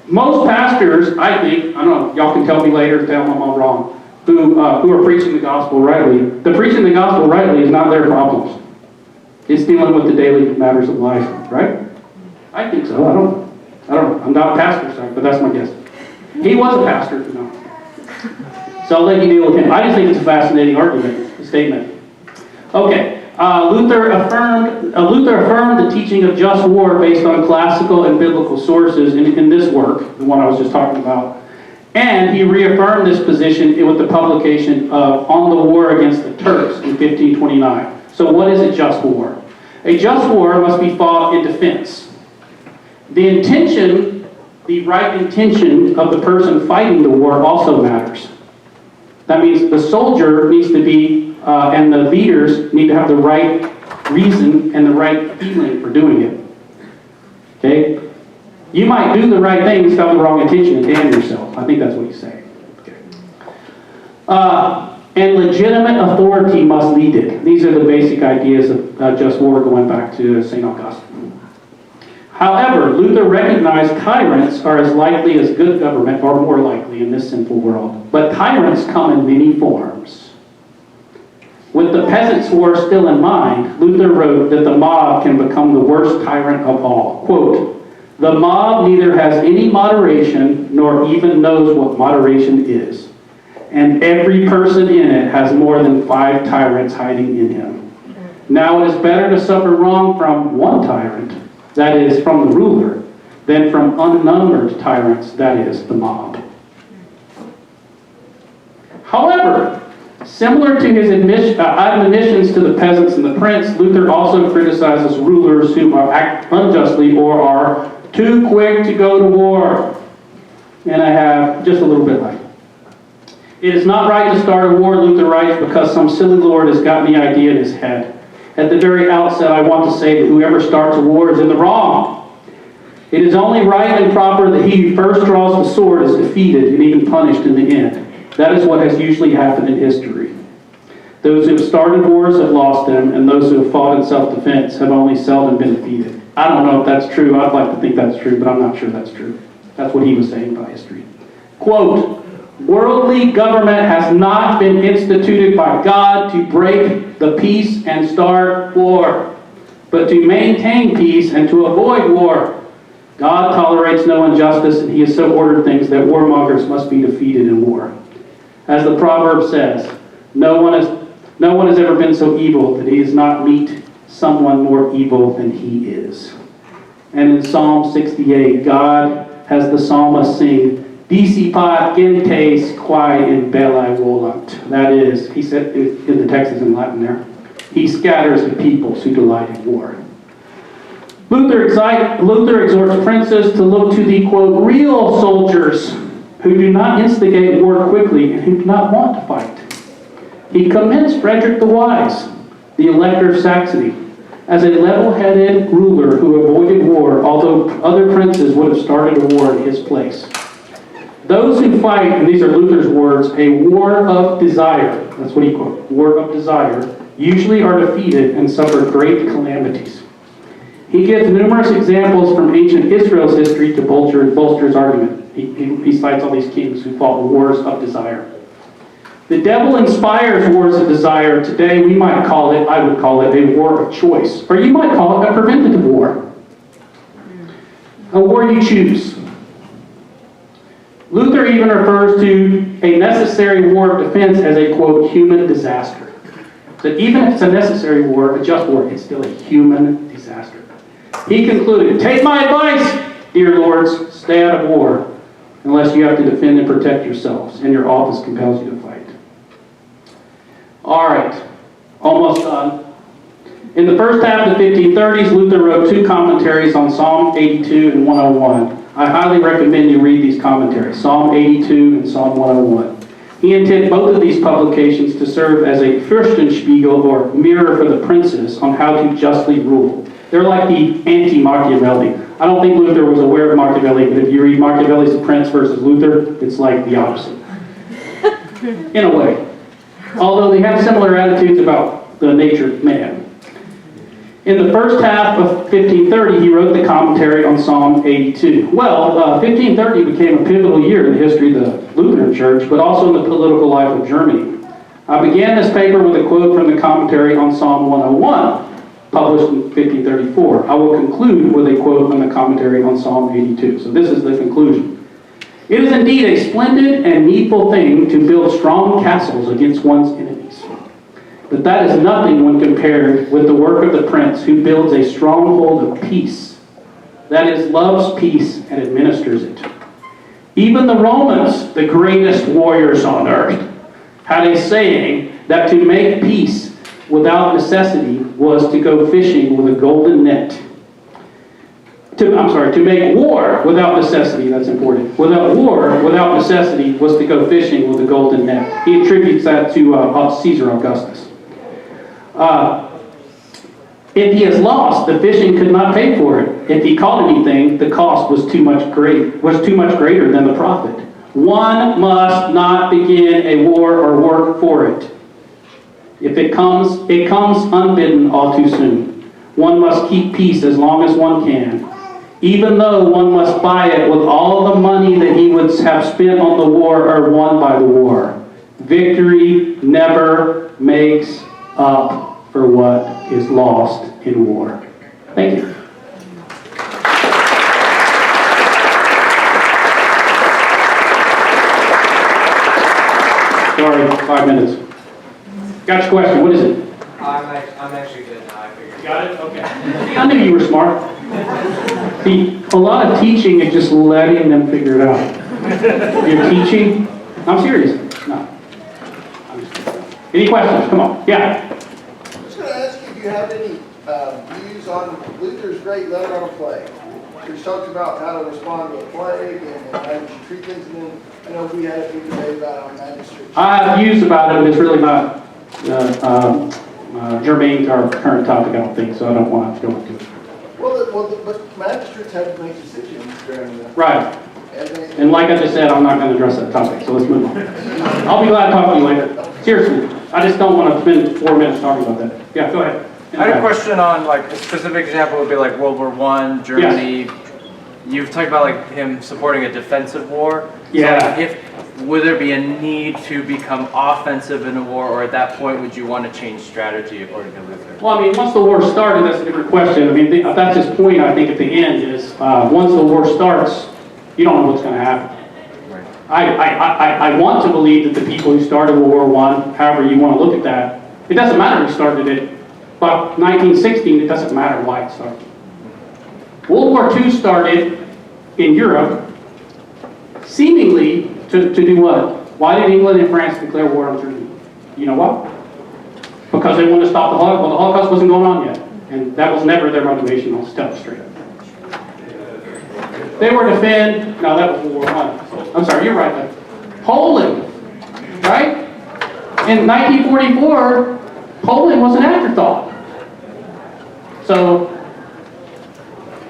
Most pastors, I think, I don't know, y'all can tell me later, tell them I'm wrong, who are preaching the gospel rightly, the preaching the gospel rightly is not their problems. It's dealing with the daily matters of life, right? I think so, I don't know. I'm not a pastor, sorry, but that's my guess. He was a pastor, you know. So I'll let you deal with him. I just think it's a fascinating argument, statement. Okay. Luther affirmed the teaching of just war based on classical and biblical sources in this work, the one I was just talking about. And he reaffirmed this position with the publication of On the War Against the Turks in 1529. So what is a just war? A just war must be fought in defense. The right intention of the person fighting the war also matters. That means the soldier needs to be, and the leaders need to have the right reason and the right feeling for doing it. Okay? You might do the right thing and still have the wrong intention and damn yourself. I think that's what he's saying. Okay. And legitimate authority must lead it. These are the basic ideas of just war going back to St. Augustine. However, Luther recognized tyrants are as likely as good government, or more likely in this sinful world. But tyrants come in many forms. With the Peasants' War still in mind, Luther wrote that the mob can become the worst tyrant of all. Quote, the mob neither has any moderation nor even knows what moderation is. And every person in it has more than 5 tyrants hiding in him. Now it is better to suffer wrong from one tyrant, that is, from the ruler, than from unnumbered tyrants, that is, the mob. However, similar to his admonitions to the peasants and the prince, Luther also criticizes rulers who act unjustly or are too quick to go to war. And I have just a little bit left. It is not right to start a war, Luther writes, because some silly lord has gotten the idea in his head. At the very outset, I want to say that whoever starts a war is in the wrong. It is only right and proper that he who first draws the sword is defeated and even punished in the end. That is what has usually happened in history. Those who have started wars have lost them, and those who have fought in self-defense have only seldom been defeated. I don't know if that's true. I'd like to think that's true, but I'm not sure that's true. That's what he was saying by history. Quote, worldly government has not been instituted by God to break the peace and start war, but to maintain peace and to avoid war. God tolerates no injustice, and he has so ordered things that warmongers must be defeated in war. As the proverb says, no one has ever been so evil that he does not meet someone more evil than he is. And in Psalm 68, God has the psalmist sing, Dissipat gentes quae in belli volant. That is, he said, in the text is in Latin there, he scatters the peoples who delight in war. Luther exhorts princes to look to the, quote, real soldiers who do not instigate war quickly and who do not want to fight. He commends Frederick the Wise, the Elector of Saxony, as a level-headed ruler who avoided war, although other princes would have started a war in his place. Those who fight, and these are Luther's words, a war of desire, that's what he quotes, war of desire, usually are defeated and suffer great calamities. He gives numerous examples from ancient Israel's history to bolster his argument. He cites all these kings who fought wars of desire. The devil inspires wars of desire. Today we might call it, I would call it, a war of choice. Or you might call it a preventative war. A war you choose. Luther even refers to a necessary war of defense as a, quote, human disaster. So even if it's a necessary war, a just war, it's still a human disaster. He concluded, take my advice, dear lords, stay out of war, unless you have to defend and protect yourselves, and your office compels you to fight. All right, almost done. In the first half of the 1530s, Luther wrote 2 commentaries on Psalm 82 and 101. I highly recommend you read these commentaries, Psalm 82 and Psalm 101. He intended both of these publications to serve as a Fürstenspiegel, or mirror for the princes, on how to justly rule. They're like the anti-Machiavelli. I don't think Luther was aware of Machiavelli, but if you read Machiavelli's The Prince versus Luther, it's like the opposite. In a way. Although they have similar attitudes about the nature of man. In the first half of 1530, he wrote the commentary on Psalm 82. Well, 1530 became a pivotal year in the history of the Lutheran Church, but also in the political life of Germany. I began this paper with a quote from the commentary on Psalm 101, published in 1534. I will conclude with a quote from the commentary on Psalm 82. So this is the conclusion. It is indeed a splendid and needful thing to build strong castles against one's enemies. But that is nothing when compared with the work of the prince who builds a stronghold of peace, that is, loves peace and administers it. Even the Romans, the greatest warriors on earth, had a saying that to make peace without necessity was to go fishing with a golden net. To make war without necessity, that's important. Without war, without necessity, was to go fishing with a golden net. He attributes that to Caesar Augustus. If he has lost, the fishing could not pay for it. If he caught anything, the cost was too much greater than the profit. One must not begin a war or work for it. If it comes unbidden all too soon. One must keep peace as long as one can, even though one must buy it with all the money that he would have spent on the war or won by the war. Victory never makes up for what is lost in war. Thank you. Sorry, 5 minutes. Got your question, what is it? I'm actually good now, I figured. Got it? Okay. I knew you were smart. See, a lot of teaching is just letting them figure it out. You're teaching? I'm serious. No. Any questions? Come on. Yeah. I was going to ask you if you have any views on Luther's great letter on a plague, which talks about how to respond to a plague and how you should treat things. And then, I know we had a big debate about how magistrates. I have views about it, but it's really not germane to our current topic, I don't think, so I don't want to go into it. But magistrates have to make decisions during the... Right. And like I just said, I'm not going to address that topic, so let's move on. I'll be glad to talk to you later. Seriously, I just don't want to spend 4 minutes talking about that. Yeah, go ahead. I had a question on, like, a specific example would be like World War I, Germany. Yes. You've talked about, like, him supporting a defensive war. Yeah. So, like, would there be a need to become offensive in a war, or at that point would you want to change strategy according to Luther? Well, I mean, once the war started, that's a different question. I mean, that's his point, I think, at the end is, once the war starts, you don't know what's going to happen. Right. I want to believe that the people who started World War I, however you want to look at that, it doesn't matter who started it, but 1916, it doesn't matter why it started. World War II started in Europe, seemingly to do what? Why did England and France declare war on Germany? You know what? Because they wanted to stop the Holocaust. Well, the Holocaust wasn't going on yet. And that was never their motivation, I'll tell you straight up. They were to defend, no, that was World War I. I'm sorry, you're right. Poland, right? In 1944, Poland was an afterthought. So,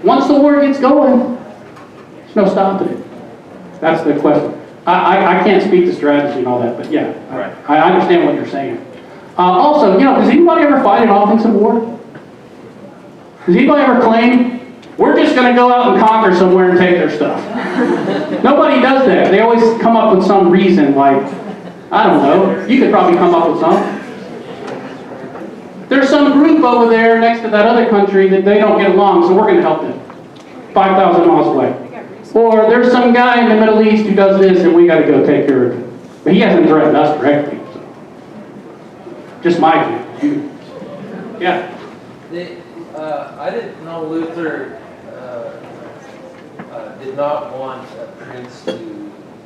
once the war gets going, there's no stopping it. That's the question. I can't speak to strategy and all that, but yeah, Right. I understand what you're saying. Also, does anybody ever fight an offensive war? Does anybody ever claim, we're just going to go out and conquer somewhere and take their stuff? Nobody does that. They always come up with some reason, like, I don't know, you could probably come up with some. There's some group over there next to that other country that they don't get along, so we're going to help them. 5,000 miles away. Or there's some guy in the Middle East who does this and we got to go take care of it. But he hasn't threatened us directly. So. Just my view. Yeah. I didn't know Luther did not want a prince to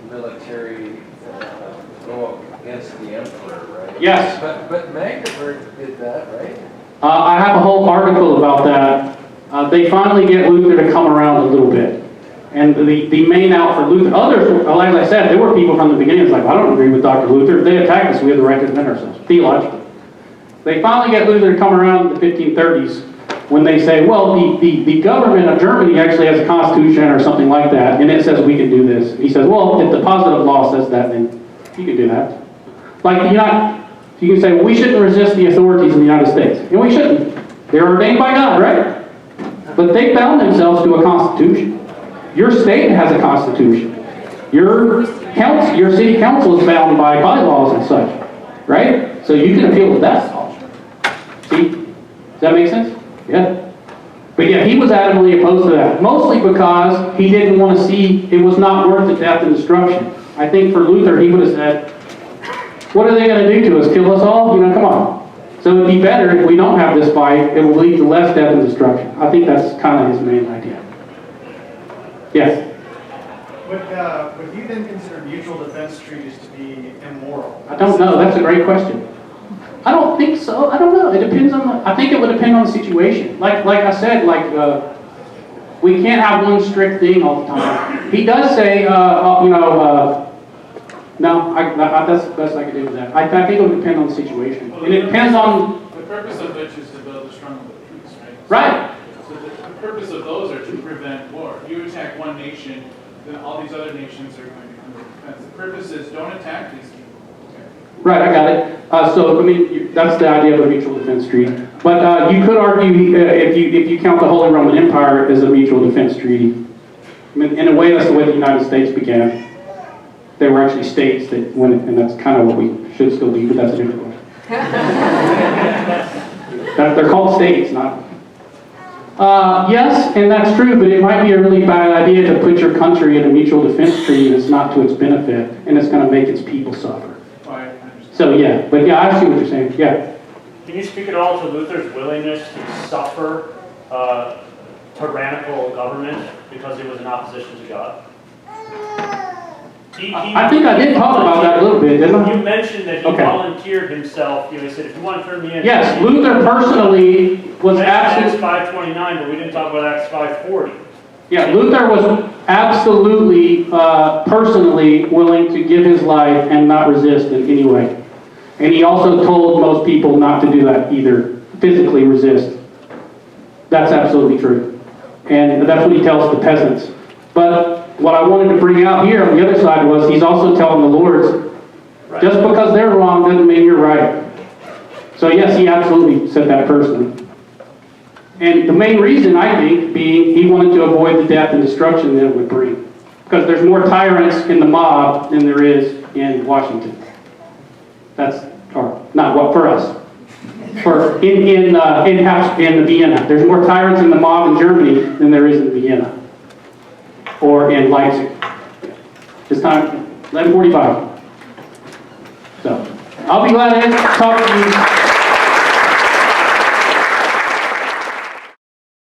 military go against the emperor, right? Yes. But Magdeburg did that, right? I have a whole article about that. They finally get Luther to come around a little bit. And the main out for Luther, others, like I said, there were people from the beginning, it's like, I don't agree with Dr. Luther. If they attack us, we have the right to defend ourselves, theologically. They finally get Luther to come around in the 1530s when they say, well, the government of Germany actually has a constitution or something like that, and it says we can do this. He says, well, if the positive law says that, then you can do that. Like, you can say, well, we shouldn't resist the authorities in the United States. And we shouldn't. They're ordained by God, right? But they bound themselves to a constitution. Your state has a constitution. Your city council is bound by bylaws and such, right? So you can appeal to that. See? Does that make sense? Yeah. But yeah, he was adamantly opposed to that. Mostly because he didn't want to see, it was not worth the death and destruction. I think for Luther, he would have said, what are they going to do to us? Kill us all? Come on. So it'd be better if we don't have this fight. It will lead to less death and destruction. I think that's kind of his main idea. Yes? Would you then consider mutual defense treaties to be immoral? I don't know. That's a great question. I don't think so. I don't know. It depends on I think it would depend on the situation. Like I said, we can't have one strict thing all the time. He does say, no, that's the best I can do with that. I think it would depend on the situation. Well, And it depends on... The purpose of which is to build a stronger peace, right? Right. So the purpose of those are to prevent war. If you attack one nation, then all these other nations are going to come to defense. The purpose is don't attack these people. Okay? Right, I got it. That's the idea of a mutual defense treaty. But you could argue, if you count the Holy Roman Empire as a mutual defense treaty, in a way, that's the way the United States began. They were actually states that went, and that's kind of what we should still be, but that's a different question. They're called states, not... Yes, and that's true, but it might be a really bad idea to put your country in a mutual defense treaty that's not to its benefit, and it's going to make its people suffer. So yeah, but yeah, I see what you're saying, yeah. Can you speak at all to Luther's willingness to suffer tyrannical government because he was in opposition to God? I think I did talk about that a little bit, didn't I? You mentioned that he volunteered himself. He said, if you want to turn me in... Yes, Luther personally was Acts absolutely... 5:29, but we didn't talk about Acts 5:40. Yeah, Luther was absolutely, personally willing to give his life and not resist in any way. And he also told most people not to do that either, physically resist. That's absolutely true. And that's what he tells the peasants. But what I wanted to bring out here on the other side was he's also telling the lords, just because they're wrong doesn't mean you're right. So yes, he absolutely said that personally. And the main reason, I think, being he wanted to avoid the death and destruction that it would bring. Because there's more tyrants in the mob than there is in Washington. That's, or not what for us. For in Vienna, there's more tyrants in the mob in Germany than there is in Vienna or in Leipzig. It's time 11:45. So I'll be glad to talk to you.